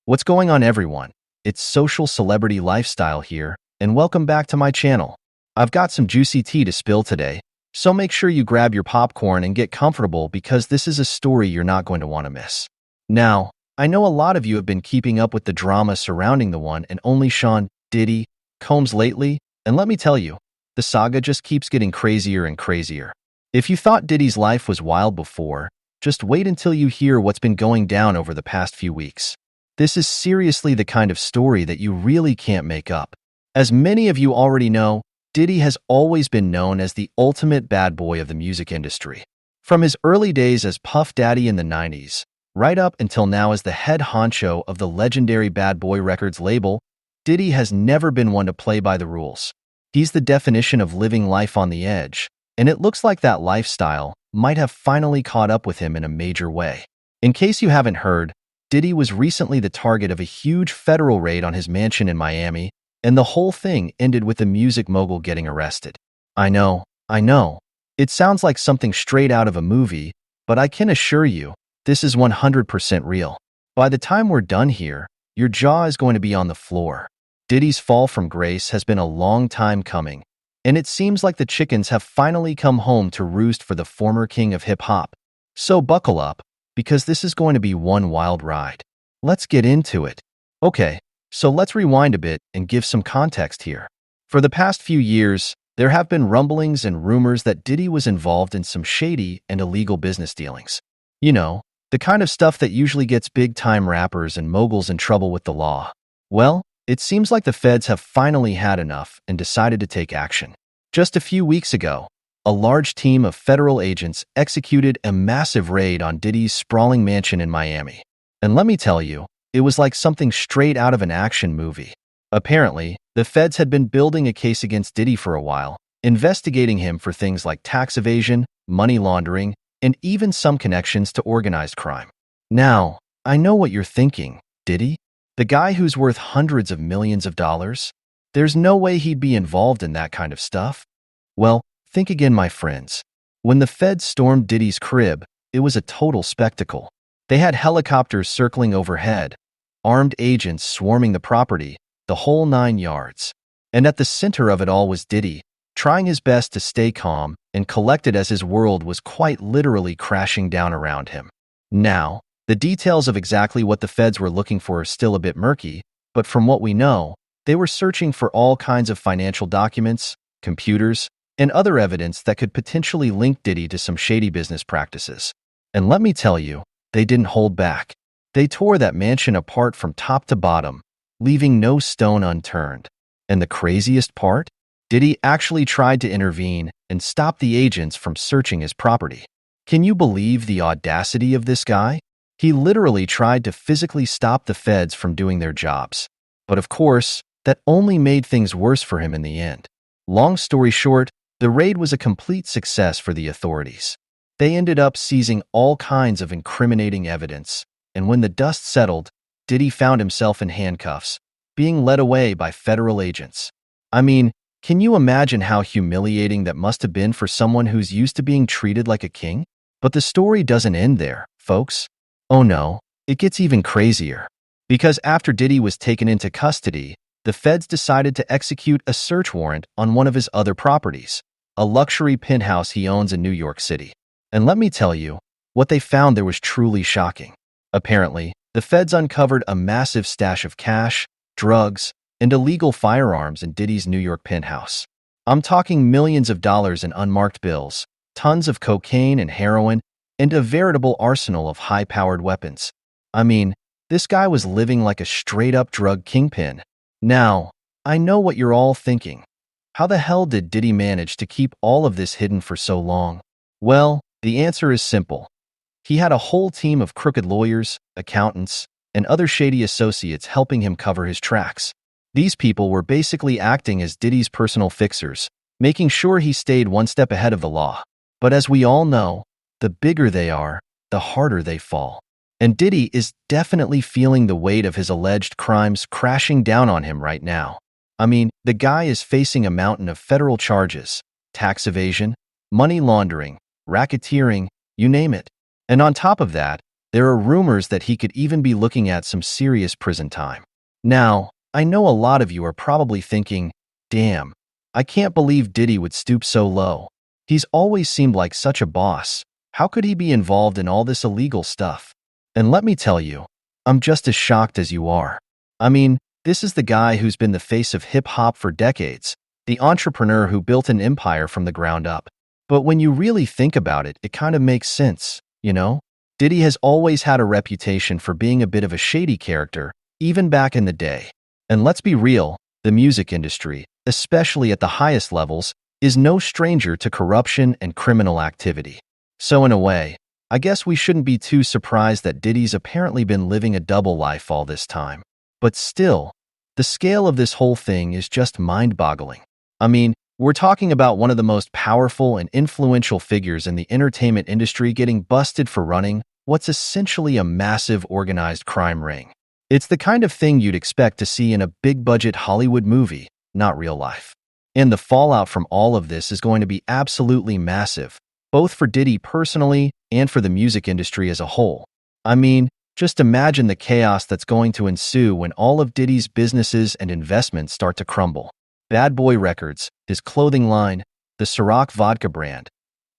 What's going on, everyone? It's Social Celebrity Lifestyle here, and welcome back to my channel. I've got some juicy tea to spill today, so make sure you grab your popcorn and get comfortable because this is a story you're not going to want to miss. Now, I know a lot of you have been keeping up with the drama surrounding the one and only Sean Diddy Combs lately, and let me tell you, the saga just keeps getting crazier and crazier. If you thought Diddy's life was wild before, just wait until you hear what's been going down over the past few weeks. This is seriously the kind of story that you really can't make up. As many of you already know, Diddy has always been known as the ultimate bad boy of the music industry. From his early days as Puff Daddy in the 90s, right up until now as the head honcho of the legendary Bad Boy Records label, Diddy has never been one to play by the rules. He's the definition of living life on the edge, and it looks like that lifestyle might have finally caught up with him in a major way. In case you haven't heard, Diddy was recently the target of a huge federal raid on his mansion in Miami, and the whole thing ended with the music mogul getting arrested. I know. It sounds like something straight out of a movie, but I can assure you, this is 100% real. By the time we're done here, your jaw is going to be on the floor. Diddy's fall from grace has been a long time coming, and it seems like the chickens have finally come home to roost for the former king of hip-hop. So buckle up, because this is going to be one wild ride. Let's get into it. Okay, so let's rewind a bit and give some context here. For the past few years, there have been rumblings and rumors that Diddy was involved in some shady and illegal business dealings. You know, the kind of stuff that usually gets big-time rappers and moguls in trouble with the law. Well, it seems like the feds have finally had enough and decided to take action. Just a few weeks ago, a large team of federal agents executed a massive raid on Diddy's sprawling mansion in Miami. And let me tell you, it was like something straight out of an action movie. Apparently, the feds had been building a case against Diddy for a while, investigating him for things like tax evasion, money laundering, and even some connections to organized crime. Now, I know what you're thinking. Diddy? The guy who's worth hundreds of millions of dollars? There's no way he'd be involved in that kind of stuff. Well, think again, my friends. When the feds stormed Diddy's crib, it was a total spectacle. They had helicopters circling overhead, armed agents swarming the property, the whole 9 yards. And at the center of it all was Diddy, trying his best to stay calm and collected as his world was quite literally crashing down around him. Now, the details of exactly what the feds were looking for are still a bit murky, but from what we know, they were searching for all kinds of financial documents, computers, and other evidence that could potentially link Diddy to some shady business practices. And let me tell you, they didn't hold back. They tore that mansion apart from top to bottom, leaving no stone unturned. And the craziest part? Diddy actually tried to intervene and stop the agents from searching his property. Can you believe the audacity of this guy? He literally tried to physically stop the feds from doing their jobs. But of course, that only made things worse for him in the end. Long story short, the raid was a complete success for the authorities. They ended up seizing all kinds of incriminating evidence, and when the dust settled, Diddy found himself in handcuffs, being led away by federal agents. I mean, can you imagine how humiliating that must have been for someone who's used to being treated like a king? But the story doesn't end there, folks. Oh no, it gets even crazier. Because after Diddy was taken into custody, the feds decided to execute a search warrant on one of his other properties, a luxury penthouse he owns in New York City. And let me tell you, what they found there was truly shocking. Apparently, the feds uncovered a massive stash of cash, drugs, and illegal firearms in Diddy's New York penthouse. I'm talking millions of dollars in unmarked bills, tons of cocaine and heroin, and a veritable arsenal of high-powered weapons. I mean, this guy was living like a straight-up drug kingpin. Now, I know what you're all thinking. How the hell did Diddy manage to keep all of this hidden for so long? Well, the answer is simple. He had a whole team of crooked lawyers, accountants, and other shady associates helping him cover his tracks. These people were basically acting as Diddy's personal fixers, making sure he stayed one step ahead of the law. But as we all know, the bigger they are, the harder they fall. And Diddy is definitely feeling the weight of his alleged crimes crashing down on him right now. I mean, the guy is facing a mountain of federal charges, tax evasion, money laundering, racketeering, you name it. And on top of that, There are rumors that he could even be looking at some serious prison time. Now, I know a lot of you are probably thinking, damn, I can't believe Diddy would stoop so low. He's always seemed like such a boss. How could he be involved in all this illegal stuff? And let me tell you, I'm just as shocked as you are. I mean, this is the guy who's been the face of hip-hop for decades, the entrepreneur who built an empire from the ground up. But when you really think about it, it kind of makes sense, you know? Diddy has always had a reputation for being a bit of a shady character, even back in the day. And let's be real, the music industry, especially at the highest levels, is no stranger to corruption and criminal activity. So in a way, I guess we shouldn't be too surprised that Diddy's apparently been living a double life all this time. But still, the scale of this whole thing is just mind-boggling. I mean, we're talking about one of the most powerful and influential figures in the entertainment industry getting busted for running what's essentially a massive organized crime ring. It's the kind of thing you'd expect to see in a big-budget Hollywood movie, not real life. And the fallout from all of this is going to be absolutely massive, both for Diddy personally and for the music industry as a whole. I mean, just imagine the chaos that's going to ensue when all of Diddy's businesses and investments start to crumble. Bad Boy Records, his clothing line, the Ciroc vodka brand,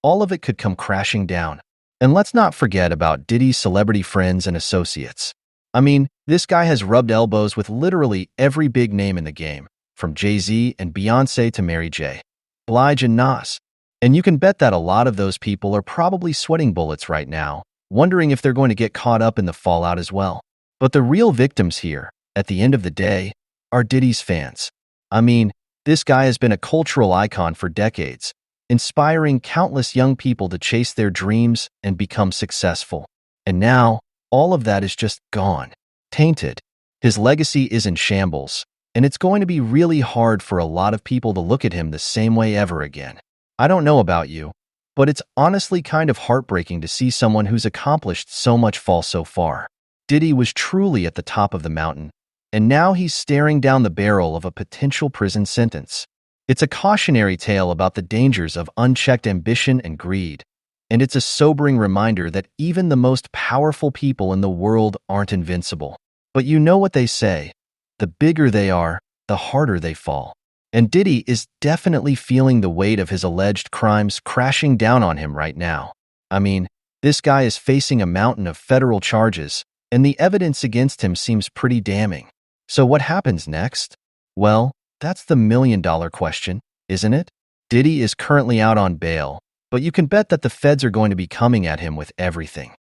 all of it could come crashing down. And let's not forget about Diddy's celebrity friends and associates. I mean, this guy has rubbed elbows with literally every big name in the game, from Jay-Z and Beyoncé to Mary J. Blige and Nas. And you can bet that a lot of those people are probably sweating bullets right now, wondering if they're going to get caught up in the fallout as well. But the real victims here, at the end of the day, are Diddy's fans. I mean, this guy has been a cultural icon for decades, inspiring countless young people to chase their dreams and become successful. And now, all of that is just gone, tainted. His legacy is in shambles, and it's going to be really hard for a lot of people to look at him the same way ever again. I don't know about you, but it's honestly kind of heartbreaking to see someone who's accomplished so much fall so far. Diddy was truly at the top of the mountain, and now he's staring down the barrel of a potential prison sentence. It's a cautionary tale about the dangers of unchecked ambition and greed, and it's a sobering reminder that even the most powerful people in the world aren't invincible. But you know what they say, the bigger they are, the harder they fall. And Diddy is definitely feeling the weight of his alleged crimes crashing down on him right now. I mean, this guy is facing a mountain of federal charges, and the evidence against him seems pretty damning. So what happens next? Well, that's the million-dollar question, isn't it? Diddy is currently out on bail, but you can bet that the feds are going to be coming at him with everything.